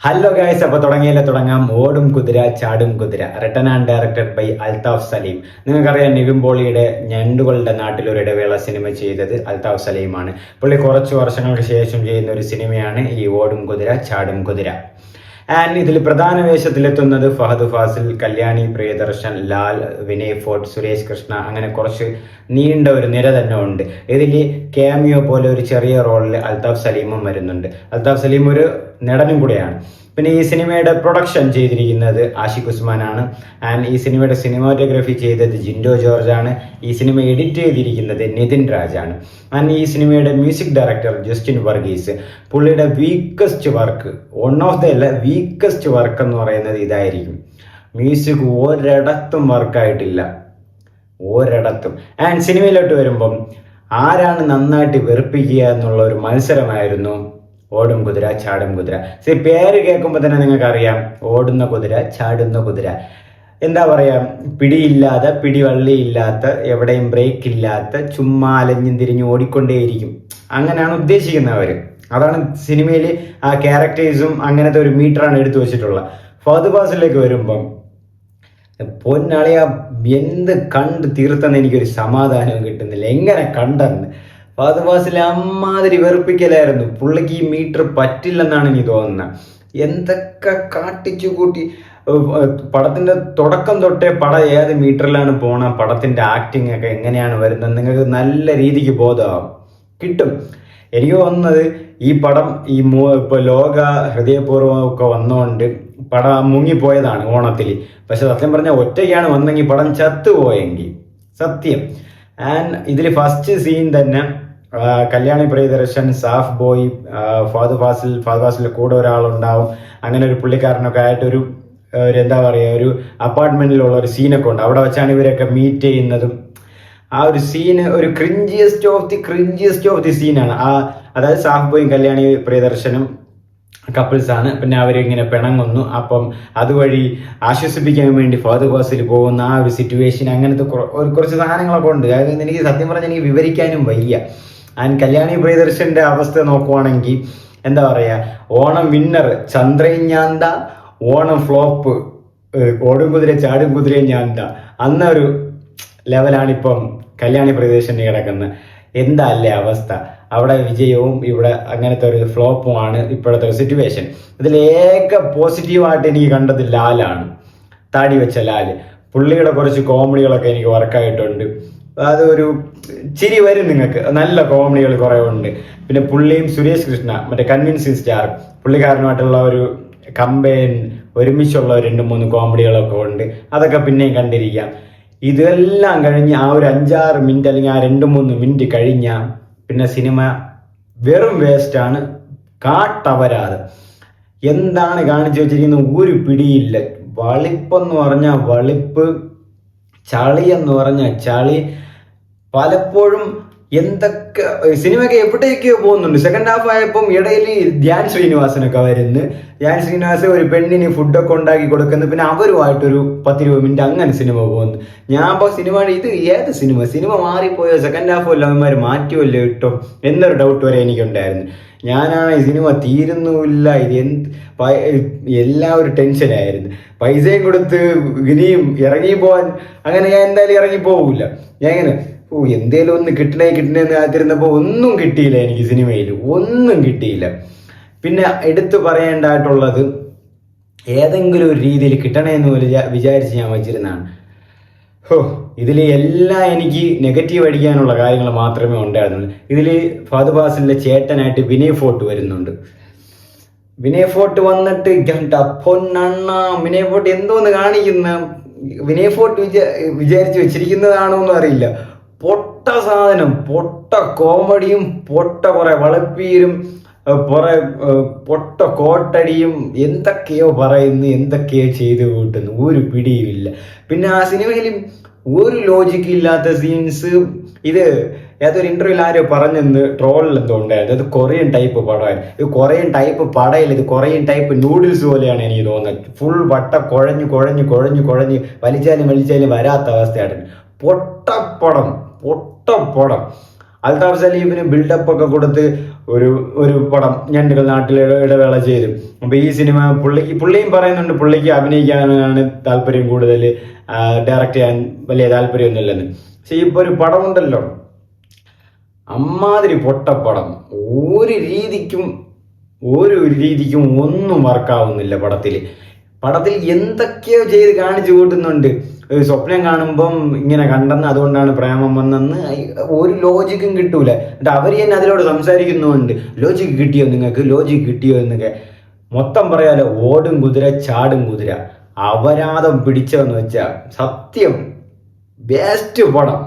Hello guys, അപ്പോൾ തുടങ്ങാം. ഓടും കുതിര ചാടും കുതിര, written and directed by Althaf Salim. നിങ്ങൾക്കറിയാം, നിവിൻ പോളിയുടെ ഞണ്ടുകളുടെ നാട്ടിലൊരു ഇടവേള സിനിമ ചെയ്തത് അൽതാഫ് സലീമാണ്. പുള്ളി കുറച്ച് വർഷങ്ങൾക്ക് ശേഷം ചെയ്യുന്ന ഒരു സിനിമയാണ് ഈ ഓടും കുതിര ചാടും കുതിര. ആൻഡ് ഇതിൽ പ്രധാന വേഷത്തിലെത്തുന്നത് ഫഹദ് ഫാസിൽ, കല്യാണി പ്രിയദർശൻ, ലാൽ, വിനയ് ഫോർട്ട്, സുരേഷ് കൃഷ്ണ, അങ്ങനെ കുറച്ച് നീണ്ട ഒരു നിര തന്നെ ഉണ്ട്. ഇതിൽ ക്യാമിയോ പോലെ ഒരു ചെറിയ റോളിൽ അൽതാഫ് സലീമും വരുന്നുണ്ട്. അൽതാഫ് സലീം ഒരു നടനും കൂടെയാണ്. പിന്നെ ഈ സിനിമയുടെ പ്രൊഡക്ഷൻ ചെയ്തിരിക്കുന്നത് ആഷിഖ് ഉസ്മാനാണ്. ആൻഡ് ഈ സിനിമയുടെ സിനിമാറ്റോഗ്രഫി ചെയ്തത് ജിൻഡോ ജോർജ് ആണ്. ഈ സിനിമ എഡിറ്റ് ചെയ്തിരിക്കുന്നത് നിതിൻ രാജാണ്. ആൻഡ് ഈ സിനിമയുടെ മ്യൂസിക് ഡയറക്ടർ ജസ്റ്റിൻ വർഗീസ്. പുള്ളിയുടെ weakest work, one of the weakest work എന്ന് പറയുന്നത് ഇതായിരിക്കും. മ്യൂസിക് ഒരിടത്തും വർക്കായിട്ടില്ല, ഒരിടത്തും. ആൻഡ് സിനിമയിലോട്ട് വരുമ്പം ആരാണ് നന്നായിട്ട് വെറുപ്പിക്കുക എന്നുള്ള ഒരു മത്സരമായിരുന്നു ഓടും കുതിര ചാടും കുതിര. പേര് കേൾക്കുമ്പോൾ തന്നെ നിങ്ങൾക്ക് അറിയാം, ഓടുന്ന കുതിര ചാടുന്ന കുതിര. എന്താ പറയാ, പിടിയില്ലാതെ, പിടിവള്ളിയില്ലാത്ത, എവിടെയും ബ്രേക്ക് ഇല്ലാത്ത, ചുമ്മാ അലഞ്ഞും തിരിഞ്ഞും ഓടിക്കൊണ്ടേയിരിക്കും. അങ്ങനെയാണ് ഉദ്ദേശിക്കുന്നത്. അതാണ് സിനിമയിൽ ആ ക്യാരക്ടേഴ്സും അങ്ങനത്തെ ഒരു മീറ്ററാണ് എടുത്തു വെച്ചിട്ടുള്ളത്. ഫഹദ് ഫാസിലേക്ക് വരുമ്പം പൊന്നാളിയാ, എന്ത് കണ്ട് തീർത്തെന്ന് എനിക്കൊരു സമാധാനവും കിട്ടുന്നില്ല. എങ്ങനെ കണ്ടെന്ന് ഫഹദ് ഫാസിലെ അമ്മാതിരി വെറുപ്പിക്കലായിരുന്നു. പുള്ളിക്ക് ഈ മീറ്റർ പറ്റില്ലെന്നാണ് എനിക്ക് തോന്നുന്നത്. എന്തൊക്കെ കാട്ടിച്ചു കൂട്ടി. പടത്തിന്റെ തുടക്കം തൊട്ടേ പടം ഏത് മീറ്ററിലാണ് പോണ, പടത്തിന്റെ ആക്ടിങ് ഒക്കെ എങ്ങനെയാണ് വരുന്നത് നിങ്ങൾക്ക് നല്ല രീതിക്ക് ബോധമാവും, കിട്ടും. എനിക്ക് തോന്നുന്നത് ഈ പടം ഇപ്പൊ ലോക ഹൃദയപൂർവ്വം ഒക്കെ വന്നുകൊണ്ട് പടം മുങ്ങിപ്പോയതാണ് ഓണത്തിൽ. പക്ഷെ സത്യം പറഞ്ഞാൽ ഒറ്റയ്ക്കാണ് വന്നെങ്കിൽ പടം ചത്തുപോയെങ്കിൽ സത്യം. ആൻഡ് ഇതിൽ ഫസ്റ്റ് സീൻ തന്നെ കല്യാണി പ്രിയദർശൻ, സാഫ് ബോയ്, ഫഹദ് ഫാസിലിന്റെ കൂടെ ഒരാളുണ്ടാവും. അങ്ങനെ ഒരു പുള്ളിക്കാരനൊക്കെ ആയിട്ടൊരു എന്താ പറയുക, ഒരു അപ്പാർട്ട്മെന്റിലുള്ള ഒരു സീനൊക്കെ ഉണ്ട്. അവിടെ വെച്ചാണ് ഇവരൊക്കെ മീറ്റ് ചെയ്യുന്നതും. ആ ഒരു സീന് ഒരു ക്രിഞ്ചിയസ്റ്റ് ഓഫ് ദി സീനാണ്. അതായത് സാഫ് ബോയും കല്യാണി പ്രിയദർശനും കപ്പിൾസ് ആണ്. പിന്നെ അവരിങ്ങനെ പിണങ്ങുന്നു. അപ്പം അതുവഴി ആശ്വസിപ്പിക്കാൻ വേണ്ടി ഫഹദ് ഫാസിൽ പോകുന്ന ആ ഒരു സിറ്റുവേഷൻ, അങ്ങനത്തെ കുറച്ച് സാധനങ്ങളൊക്കെ ഉണ്ട്. അതായത് എനിക്ക് സത്യം പറഞ്ഞാൽ എനിക്ക് വിവരിക്കാനും വയ്യ. ആൻഡ് കല്യാണി പ്രിയദർശന്റെ അവസ്ഥ നോക്കുവാണെങ്കിൽ എന്താ പറയാ, ഓണം വിന്നർ ചന്ദ്രൻ ഞാന്ത, ഓണം ഫ്ലോപ്പ് ഓടും കുതിര ചാടും കുതിരയും ഞാന്ത, അന്നൊരു ലെവലാണിപ്പം കല്യാണി പ്രിയദർശന് കിടക്കുന്നത്. എന്താ അല്ലേ അവസ്ഥ. അവിടെ വിജയവും ഇവിടെ അങ്ങനത്തെ ഒരു ഫ്ലോപ്പുമാണ് ഇപ്പോഴത്തെ സിറ്റുവേഷൻ. ഇതിലേക പോസിറ്റീവായിട്ട് എനിക്ക് കണ്ടത് ലാലാണ്, താടി വെച്ച ലാല്. പുള്ളിയുടെ കുറച്ച് കോമഡികളൊക്കെ എനിക്ക് വർക്കായിട്ടുണ്ട്. അതൊരു ചിരി വരും നിങ്ങൾക്ക്, നല്ല കോമഡികൾ കുറേ ഉണ്ട്. പിന്നെ പുള്ളിയും സുരേഷ് കൃഷ്ണ, മറ്റേ കൺവിൻസിങ് സ്റ്റാർ, പുള്ളിക്കാരനുമായിട്ടുള്ള ഒരു കമ്പൈൻ, ഒരുമിച്ചുള്ള 2-3 കോമഡികളൊക്കെ ഉണ്ട്. അതൊക്കെ പിന്നെയും കണ്ടിരിക്കാം. ഇതെല്ലാം കഴിഞ്ഞ് ആ ഒരു 5-6 മിനിറ്റ് അല്ലെങ്കിൽ ആ 2-3 മിനിറ്റ് കഴിഞ്ഞാൽ പിന്നെ സിനിമ വെറും വേസ്റ്റാണ്, കാട്ടപരാധം. എന്താണ് കാണിച്ചു വെച്ചിരിക്കുന്നത് ഒരു പിടിയില്ല. വളിപ്പെന്ന് പറഞ്ഞാൽ വളിപ്പ്, ചളി എന്ന് പറഞ്ഞാൽ ചളി. പലപ്പോഴും എന്തൊക്കെ സിനിമയൊക്കെ എവിടേക്കോ പോകുന്നുണ്ട്. സെക്കൻഡ് ഹാഫ് ആയപ്പം ഇടയിൽ ധ്യാൻ ശ്രീനിവാസനൊക്കെ വരുന്നു. ധ്യാൻ ശ്രീനിവാസൻ ഒരു പെണ്ണിന് ഫുഡൊക്കെ ഉണ്ടാക്കി കൊടുക്കുന്നു. പിന്നെ അവരുമായിട്ടൊരു 10-20 മിനിറ്റ് അങ്ങനെ സിനിമ പോകുന്നു. ഞാൻ ഇപ്പോൾ സിനിമയുടെ ഇത് ഏത് സിനിമ മാറിപ്പോയോ, സെക്കൻഡ് ഹാഫ് വല്ല അവന്മാർ മാറ്റുമല്ലോ ഇട്ടോ എന്നൊരു ഡൗട്ട് വരെ എനിക്കുണ്ടായിരുന്നു. ഞാനാണ് ഈ സിനിമ തീരുന്നുമില്ല, എല്ലാവരും ടെൻഷനായിരുന്നു. പൈസയും കൊടുത്ത് ഇനിയും ഇറങ്ങി പോവാൻ, അങ്ങനെ ഞാൻ എന്തായാലും ഇറങ്ങി പോവില്ല. ഞാൻ ഇങ്ങനെ എന്തേലും ഒന്ന് കിട്ടണേന്ന് കാത്തിരുന്നപ്പോൾ ഒന്നും കിട്ടിയില്ല. എനിക്ക് സിനിമയിൽ ഒന്നും കിട്ടിയില്ല. പിന്നെ എടുത്തു പറയേണ്ടതായിട്ടുള്ളത്, ഏതെങ്കിലും ഒരു രീതിയിൽ കിട്ടണേന്ന് വിചാരിച്ച് ഞാൻ വച്ചിരുന്നതാണ്. ഇതിൽ എല്ലാം എനിക്ക് നെഗറ്റീവ് അടിക്കാനുള്ള കാര്യങ്ങൾ മാത്രമേ ഉണ്ടായിരുന്നുള്ളൂ. ഇതിൽ ഫഹദ് ഫാസിലിന്റെ ചേട്ടനായിട്ട് വിനയ് ഫോർട്ട് വരുന്നുണ്ട്. വിനയ് ഫോർട്ട് വന്നിട്ട് പൊന്നണ്ണ, വിനയ് ഫോർട്ട് എന്തോന്ന് കാണിക്കുന്ന, വിനയ് ഫോർട്ട് വിചാരിച്ച് വെച്ചിരിക്കുന്നതാണോന്നും അറിയില്ല. പൊട്ട സാധനം, പൊട്ട കോമഡിയും, പൊട്ട കുറെ വളപ്പീരും, പൊട്ട കോട്ടടിയും, എന്തൊക്കെയോ പറയുന്നു, എന്തൊക്കെയോ ചെയ്ത് കൂട്ടുന്നു, ഒരു പിടിയുമില്ല. പിന്നെ ആ സിനിമയിൽ ഒരു ലോജിക്ക് ഇല്ലാത്ത സീൻസ്. ഇത് ഏതൊരു ഇന്റർവ്യൂവിൽ ആരോ പറഞ്ഞെന്ന്, ട്രോളിൽ എന്തോ ഉണ്ടായിരുന്നു, ഇത് കൊറിയൻ ടൈപ്പ് പടമായിരുന്നു. ഇത് കൊറിയൻ ടൈപ്പ് പടയില്ല, ഇത് കൊറിയൻ ടൈപ്പ് നൂഡിൽസ് പോലെയാണ് എനിക്ക് തോന്നുന്നത്. ഫുൾ വട്ട കുഴഞ്ഞ് വലിച്ചാലും വരാത്ത അവസ്ഥയായിട്ട്. പൊട്ടപ്പടം. അൽതാഫ് സലീമിന് ബിൽഡപ്പ് ഒക്കെ കൊടുത്ത് ഒരു പടം ഞണ്ടുകൾ നാട്ടിൽ ഇടവേള ചെയ്തു. അപ്പൊ ഈ സിനിമ പുള്ളിയും പറയുന്നുണ്ട് പുള്ളിക്ക് അഭിനയിക്കാനാണ് താല്പര്യം കൂടുതൽ, ഡയറക്റ്റ് ചെയ്യാൻ വലിയ താല്പര്യമൊന്നുമില്ലെന്ന്. പക്ഷെ ഇപ്പൊ ഒരു പടമുണ്ടല്ലോ, അമ്മാതിരി പൊട്ടപ്പടം, ഒരു രീതിക്കും ഒന്നും വർക്കാവുന്നില്ല പടത്തിൽ എന്തൊക്കെയോ ചെയ്ത് കാണിച്ചു കൂട്ടുന്നുണ്ട്. സ്വപ്നം കാണുമ്പം ഇങ്ങനെ കണ്ടെന്ന്, അതുകൊണ്ടാണ് പ്രേമം വന്നെന്ന് ഒരു ലോജിക്കും കിട്ടൂല. എന്നിട്ട് അവർ തന്നെ അതിലോട് സംസാരിക്കുന്നുണ്ട്, ലോജിക്ക് കിട്ടിയോ എന്നൊക്കെ. മൊത്തം പറയാലോ, ഓടും കുതിര ചാടും കുതിര, അപരാധം പിടിച്ചതെന്ന് വെച്ചാൽ സത്യം ബെസ്റ്റ് പടം.